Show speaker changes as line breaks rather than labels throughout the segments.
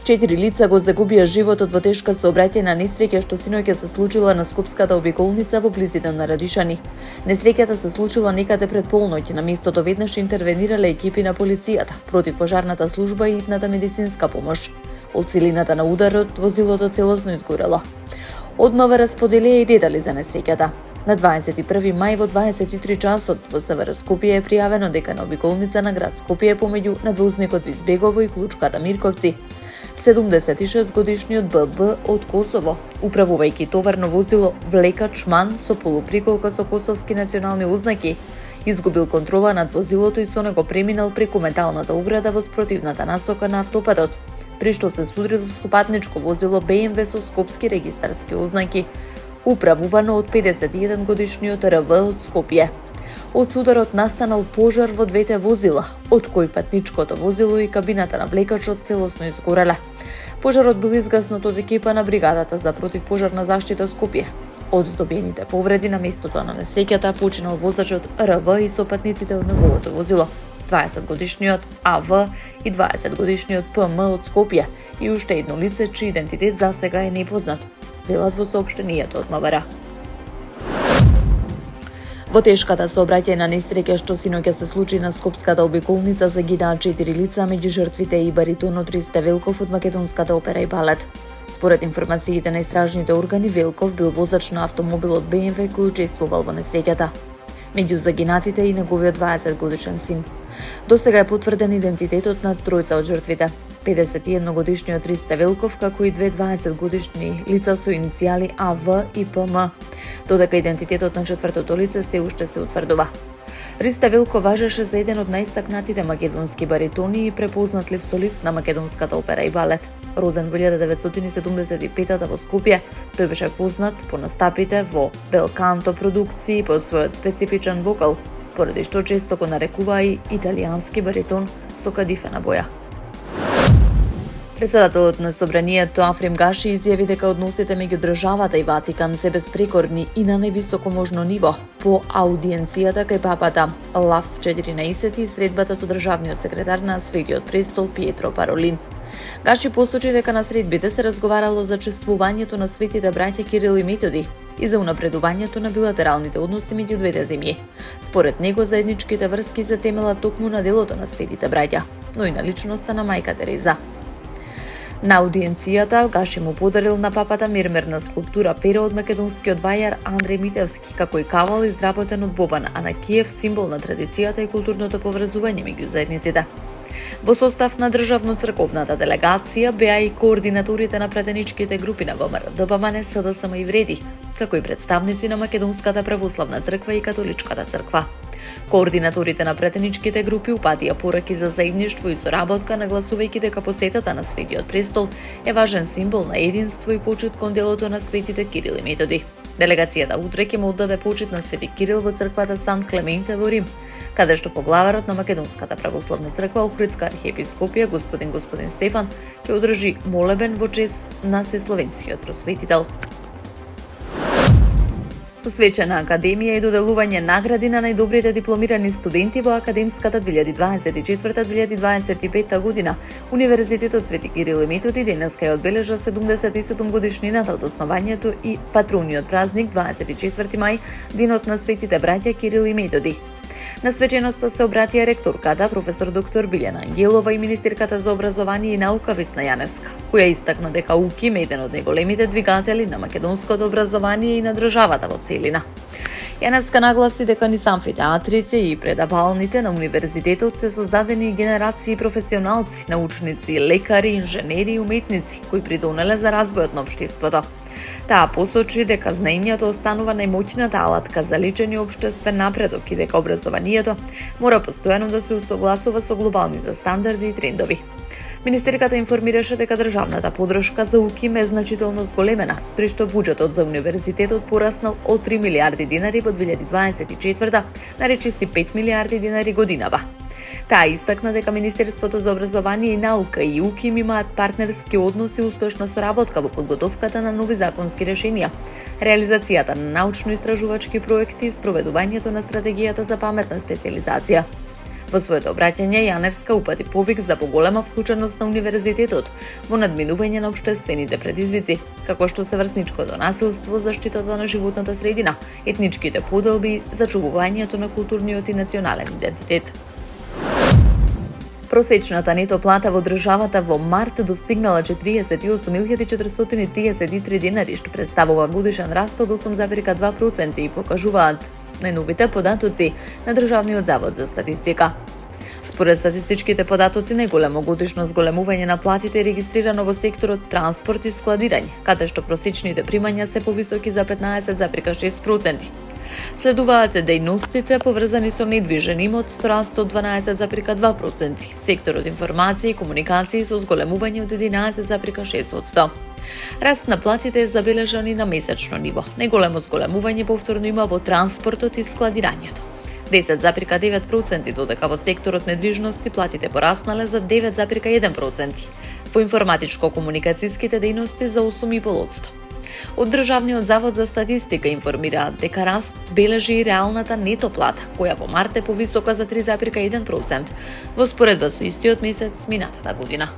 4 лица го загубија животот во тешка сообраќајна несреќа што синоќа се случила на Скопската обиколница во близина на Радишани. Несреќата се случила некаде пред полноќ. На местото веднаш интервенирале екипи на полицијата, противпожарната служба и итната медицинска помош. Од силината на ударот возилото целосно изгорело. Од МВР споделија и детали за несреќата. На 21 мај во 23 часот во СВР Скопје е пријавено дека на обиколница на град Скопје помеѓу надвозникот Визбегово и Клучката Мирковци 76-годишниот ББ од Косово, управувајќи товарно возило влекач МАН со полуприколка со косовски национални ознаки, изгубил контрола над возилото и со него преминал преку металната ограда во спротивната насока на автопатот, при што се судрил со патничко возило БМВ со скопски регистарски ознаки, управувано од 51 годишниот РВ од Скопје. Од сударот настанал пожар во двете возила, од кој патничкото возило и кабината на влекачот целосно изгореле. Пожарот бил изгаснат од екипа на бригадата за противпожарна заштита Скопје. Од здобиените повреди на местото на несреќата починал возачот РВ и сопатниците од неговото возило, 20-годишниот АВ и 20-годишниот ПМ од Скопје и уште едно лице чиј идентитет засега е непознат, велат во соопштенијето од МВР. Во тешката сообраќајна несреќа што синоќа се случи на Скопската обиколница загинаа 4 лица, меѓу жртвите и баритонот Ристе Велков од Македонската опера и балет. Според информациите на истражните органи, Велков бил возач на автомобилот БМВ кој учествувал во несреќата. Меѓу загинатите и неговиот 20-годишен син. Досега е потврден идентитетот на тројца од жртвите. 51-годишниот Ристе Велков, како и две 20-годишни лица со иницијали АВ и ПМ. Додека идентитетот на четвртото лице се уште се утврдува. Ристе Велков важеше за еден од најстакнатите македонски баритони и препознат лив солист на Македонската опера и балет. Роден во 1975 во Скопје, тој беше познат по настапите во Белканто продукции по својот специфичен вокал, поради што често го нарекуваа и италијански баритон со кадифена боја. Председателот на Собранието Африм Гаши изјави дека односите меѓу државата и Ватикан се безпрекорни и на највисоко можно ниво по аудиенцијата кај папата Лав 14 и средбата со државниот секретар на Светиот престол Пиетро Паролин. Гаши посочи дека на средбите се разговарало за чествувањето на светите браќа Кирил и Методи и за унапредувањето на билатералните односи меѓу двете земји. Според него, заедничките врски се темелат токму на делото на светите браќа, но и на личноста на мајка Тереза. На аудиенцијата Гаши му подарил на папата мермерна скулптура Пера од македонскиот вајар Андреј Митевски, како и кавал изработен од Бобан Анакиев, символ на традицијата и културното поврзување меѓу заедниците. Во состав на државно-црковната делегација беа и координаторите на пратеничките групи на ВМРО, ДПМН, СДСМ и Вреди, како и представници на Македонската православна црква и Католичката црква. Координаторите на пратеничките групи упатија пораки за заедништво и соработка, нагласувајќи дека посетата на Светиот престол е важен символ на единство и почит кон делото на светите Кирил и Методи. Делегацијата утре ќе му отдаде почит на Свети Кирил во црквата Сант Клементе во Рим, каде што поглаварот на Македонската православна црква, Охридска архиепископија, господин Стефан, ќе одржи молебен во чест на сесловенскиот просветител. Со свечена академија и доделување награди на најдобрите дипломирани студенти во академската 2024-2025 година, Универзитетот Свети Кирил и Методи денеска ја одбележа 77 годишнината од основањето и патрониот празник 24 мај, денот на светите браќа Кирил и Методи. На свеченоста се обратија ректорката, професор доктор Билјана Ангелова и министерката за образование и наука Весна Јаневска, која истакна дека УКИМ е еден од најголемите двигатели на македонското образование и на државата во целина. Јаневска нагласи дека низ амфитеатрите и предавалните на универзитетот се создадени генерации професионалци, научници, лекари, инженери и уметници кои придонеле за развојот на општеството. Таа посочи дека знаењето останува најмоќната алатка за личен и општествен напредок и дека образованието мора постојано да се усогласува со глобалните стандарди и трендови. Министерката информираше дека државната поддршка за УКИМ е значително зголемена, при што буџетот за универзитетот пораснал од 3 милиарди динари во 2024 на речиси 5 милиарди динари годинава. Таа истакна дека Министерството за образование и наука и УКИМ имаат партнерски односи и успешна соработка во подготовката на нови законски решенија, реализацијата на научно-истражувачки проекти и спроведувањето на стратегијата за паметна специализација. Во своето обраќање, Јаневска упати повик за поголема вклученост на универзитетот во надминување на општествените предизвици, како што се врсничкото насилство, заштитата на животната средина, етничките поделби, зачувувањето на културниот и национален идентитет. Просечната нето плата во државата во март достигнала 48.433 денари, што представува годишен раст од 8,2% и покажуваат најновите податоци на Државниот завод за статистика. Според статистичките податоци, најголемо годишно зголемување на платите е регистрирано во секторот транспорт и складирање, каде што просечните примања се повисоки за 15,6%. Следуваат дејностите поврзани со недвижен имот со раст од 12,2%, секторот информации и комуникации со зголемување од 11,6%. Раст на платите е забележан и на месечно ниво. Најголемо зголемување повторно има во транспортот и складирањето. 10,9%, додека во секторот недвижности платите пораснале за 9,1%, во информатичко-комуникацијските дејности за 8,5%. Од Државниот завод за статистика информираат дека раст бележи и реалната нето плата, која во март е повисока за 3,1% во споредба со истиот месец минатата година.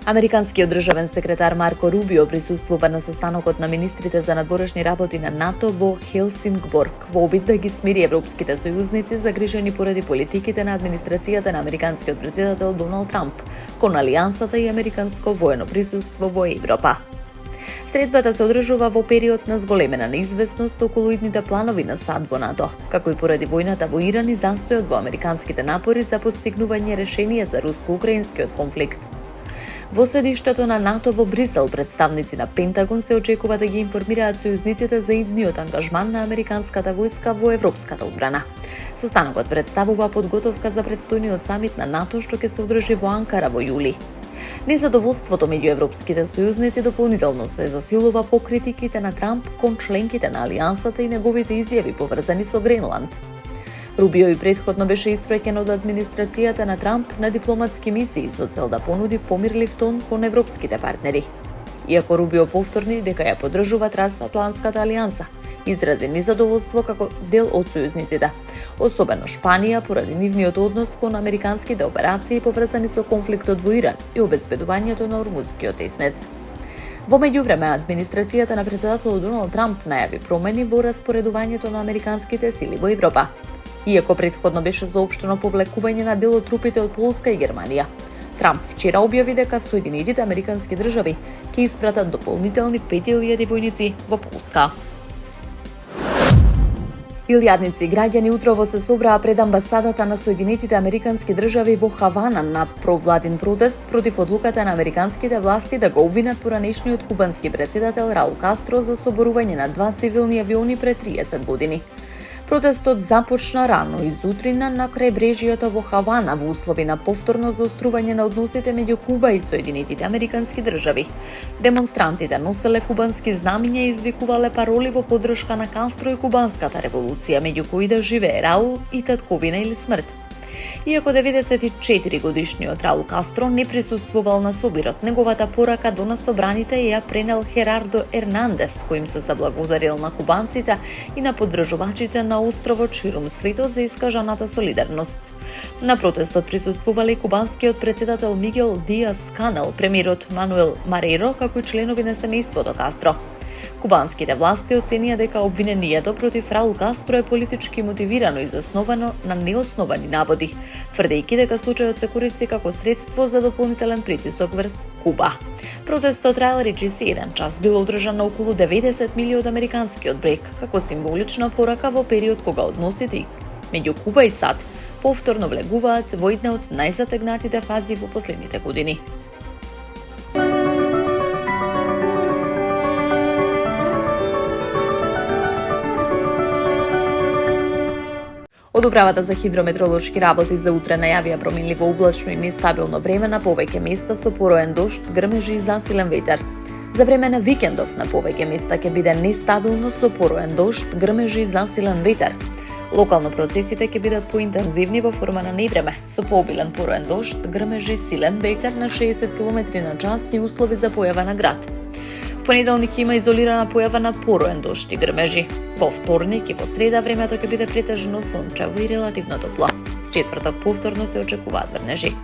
Американскиот државен секретар Марко Рубио присуствува на состанокот на министрите за надворешни работи на НАТО во Хелсингборг во обид да ги смири европските сојузници загрижени поради политиките на администрацијата на американскиот претседател Доналд Трамп кон алијансата и американско воено присуство во Европа. Средбата се одржува во период на зголемена неизвестност околу идните планови на САД во НАТО, како и поради војната во Иран и застојот во американските напори за постигнување решение за руско-украинскиот конфликт. Во седиштето на НАТО во Брисел, представници на Пентагон се очекува да ги информираат сојузниците за идниот ангажман на американската војска во европската одбрана. Состанокот представува подготовка за предстојниот самит на НАТО што ќе се одржи во Анкара во јули. Незадоволството меѓу европските сојузници дополнително се засилува по критиките на Трамп кон членките на алијансата и неговите изјави поврзани со Гренланд. Рубио и претходно беше испраќен од администрацијата на Трамп на дипломатски мисии со цел да понуди помирлив тон кон европските партнери. Иако Рубио повторни дека ја поддржува трансатлантската алијанса, изрази незадоволство како дел од сојузниците, особено Шпанија поради нивниот однос кон американските операции поврзани со конфликтот во Иран и обезбедувањето на Ормузскиот теснец. Во меѓувреме, администрацијата на претседателот Доналд Трамп најави промени во распоредувањето на американските сили во Европа. Иако претходно беше заопштено повлекување на дел од трупите од Полска и Германија, Трамп вчера објави дека Соединетите американски држави ќе испратат дополнителни 5000 војници во Полска. Илјадници граѓани утрово се собраа пред амбасадата на Соединетите американски држави во Хавана на провладин протест против одлуката на американските власти да го обвинат поранешниот кубански претседател Раул Кастро за соборување на 2 цивилни авиони пред 30 години. Протестот започна рано изутрина на крајбрежјето во Хавана во услови на повторно заострување на односите меѓу Куба и Соединетите американски држави. Демонстрантите носеле кубански знамиња и извикувале пароли во поддршка на Кастро и кубанската револуција, меѓу кои да живее Раул и татковина или смрт. Иако 94 годишниот Раул Кастро не присуствувал на собирот, неговата порака до насобраните ја пренел Херардо Ернандес, кој им се заблагодарил на кубанците и на поддржувачите на островот ширум светот за искажаната солидарност. На протестот присуствувале и кубанскиот претседател Мигел Диас Канел, премиерот Мануел Мареро, како и членови на семејството Кастро. Кубанските власти оценија дека обвинението против Раул Кастро е политички мотивирано и засновано на неосновани наводи, тврдејќи дека случајот се користи како средство за дополнителен притисок врз Куба. Протестот траел речиси 1 час, бил одржан на околу 90 милји од американскиот брег, како символична порака во период кога односите меѓу Куба и САД повторно влегуваат во една од најзатегнатите фази во последните години. Од Управата за хидрометеоролошки работи за утре најавија променливо облачно и нестабилно време на повеќе места со пороен дожд, грмежи и засилен ветер. За време на викендов на повеќе места ќе биде нестабилно со пороен дожд, грмежи и засилен ветер. Локално процесите ќе бидат поинтензивни во форма на невреме, со пообилен пороен дожд, грмежи, силен ветер на 60 км на час и услови за појава на град. понеделник има изолирана појава на пороен дожд и грмежи. Во вторник и во среда времето ќе биде претежно сончево и релативно топло. Четврток повторно се очекуваат врнежи.